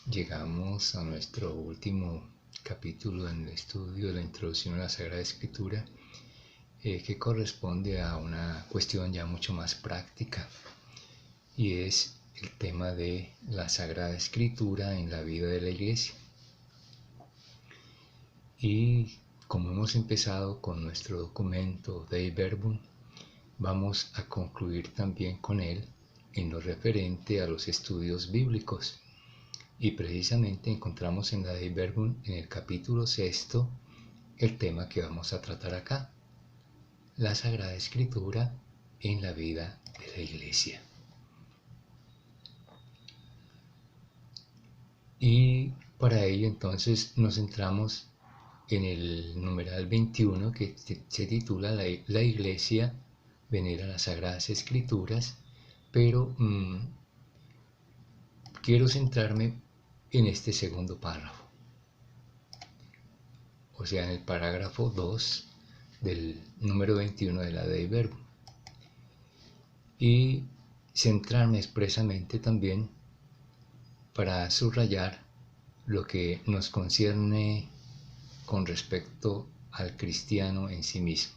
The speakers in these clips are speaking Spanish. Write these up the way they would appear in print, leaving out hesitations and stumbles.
Llegamos a nuestro último capítulo en el estudio de la introducción a la Sagrada Escritura, que corresponde a una cuestión ya mucho más práctica, y es el tema de la Sagrada Escritura en la vida de la Iglesia. Y como hemos empezado con nuestro documento Dei Verbum, vamos a concluir también con él en lo referente a los estudios bíblicos. Y precisamente encontramos en la Dei Verbum, en el capítulo 6, el tema que vamos a tratar acá: la Sagrada Escritura en la vida de la Iglesia. Y para ello entonces nos centramos en el numeral 21, que se titula La Iglesia venera las Sagradas Escrituras, pero quiero centrarme en este segundo párrafo, o sea, en el parágrafo 2 del número 21 de la Dei Verbum, y centrarme expresamente también para subrayar lo que nos concierne con respecto al cristiano en sí mismo.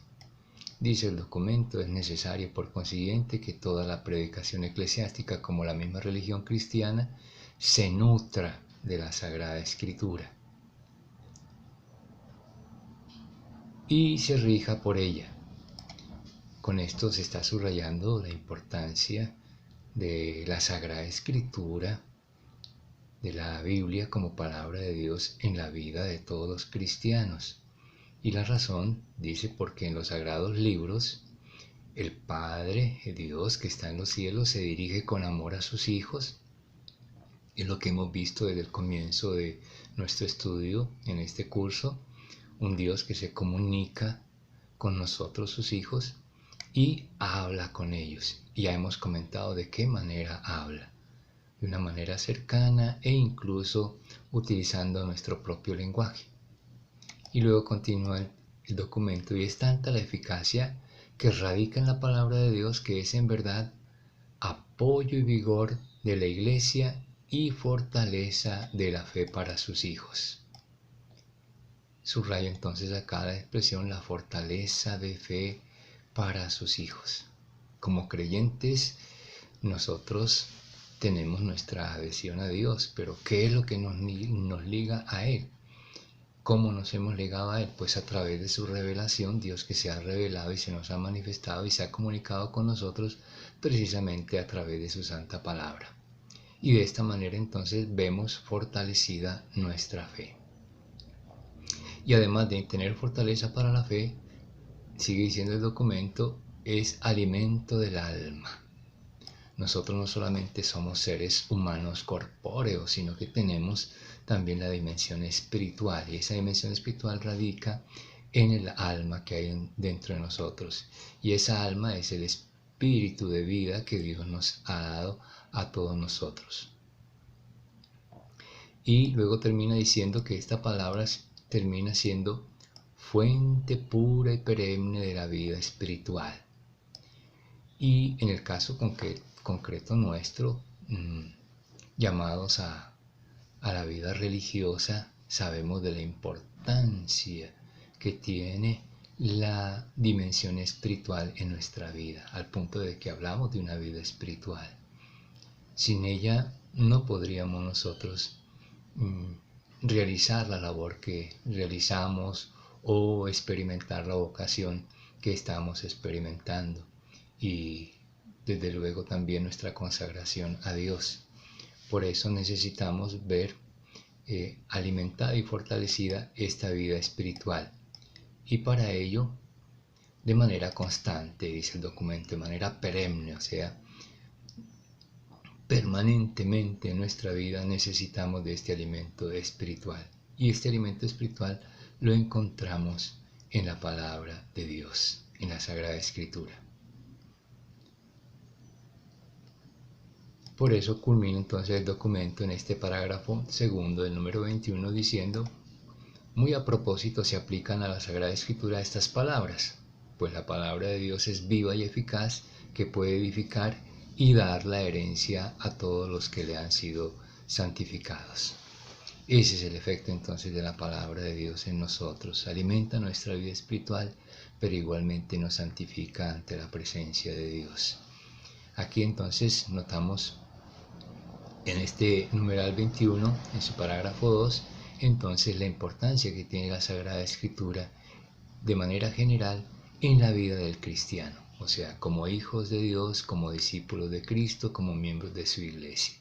Dice el documento: es necesario por consiguiente que toda la predicación eclesiástica, como la misma religión cristiana, se nutra de la Sagrada Escritura y se rija por ella. Con esto se está subrayando la importancia de la Sagrada Escritura, de la Biblia como palabra de Dios en la vida de todos los cristianos. Y la razón, dice, porque en los sagrados libros el Padre, el Dios que está en los cielos, se dirige con amor a sus hijos. Es lo que hemos visto desde el comienzo de nuestro estudio en este curso: un Dios que se comunica con nosotros, sus hijos, y habla con ellos. Y ya hemos comentado de qué manera habla: de una manera cercana e incluso utilizando nuestro propio lenguaje. Y luego continúa el documento: y es tanta la eficacia que radica en la palabra de Dios, que es en verdad apoyo y vigor de la Iglesia y fortaleza de la fe para sus hijos. Subraya entonces acá la expresión: la fortaleza de fe para sus hijos. Como creyentes, nosotros tenemos nuestra adhesión a Dios, pero ¿qué es lo que nos liga a Él? ¿Cómo nos hemos ligado a Él? Pues a través de su revelación, Dios que se ha revelado y se nos ha manifestado y se ha comunicado con nosotros precisamente a través de su santa palabra. Y de esta manera entonces vemos fortalecida nuestra fe. Y además de tener fortaleza para la fe, sigue diciendo el documento, es alimento del alma. Nosotros no solamente somos seres humanos corpóreos, sino que tenemos también la dimensión espiritual, y esa dimensión espiritual radica en el alma que hay dentro de nosotros, y esa alma es el espíritu de vida que Dios nos ha dado a todos nosotros. Y luego termina diciendo que esta palabra termina siendo fuente pura y perenne de la vida espiritual. Y en el caso concreto nuestro, llamados a la vida religiosa, sabemos de la importancia que tiene la dimensión espiritual en nuestra vida, al punto de que hablamos de una vida espiritual. Sin ella no podríamos nosotros realizar la labor que realizamos o experimentar la vocación que estamos experimentando, y desde luego también nuestra consagración a Dios. Por eso necesitamos ver alimentada y fortalecida esta vida espiritual, y para ello de manera constante, dice el documento, de manera perenne, o sea, permanentemente en nuestra vida necesitamos de este alimento espiritual, y este alimento espiritual lo encontramos en la palabra de Dios, en la Sagrada Escritura. Por eso culmina entonces el documento en este parágrafo segundo del número 21 diciendo: muy a propósito se aplican a la Sagrada Escritura estas palabras, pues la palabra de Dios es viva y eficaz, que puede edificar y dar la herencia a todos los que le han sido santificados. Ese es el efecto entonces de la palabra de Dios en nosotros. Alimenta nuestra vida espiritual, pero igualmente nos santifica ante la presencia de Dios. Aquí entonces notamos en este numeral 21, en su parágrafo 2, entonces la importancia que tiene la Sagrada Escritura de manera general en la vida del cristiano, o sea, como hijos de Dios, como discípulos de Cristo, como miembros de su iglesia.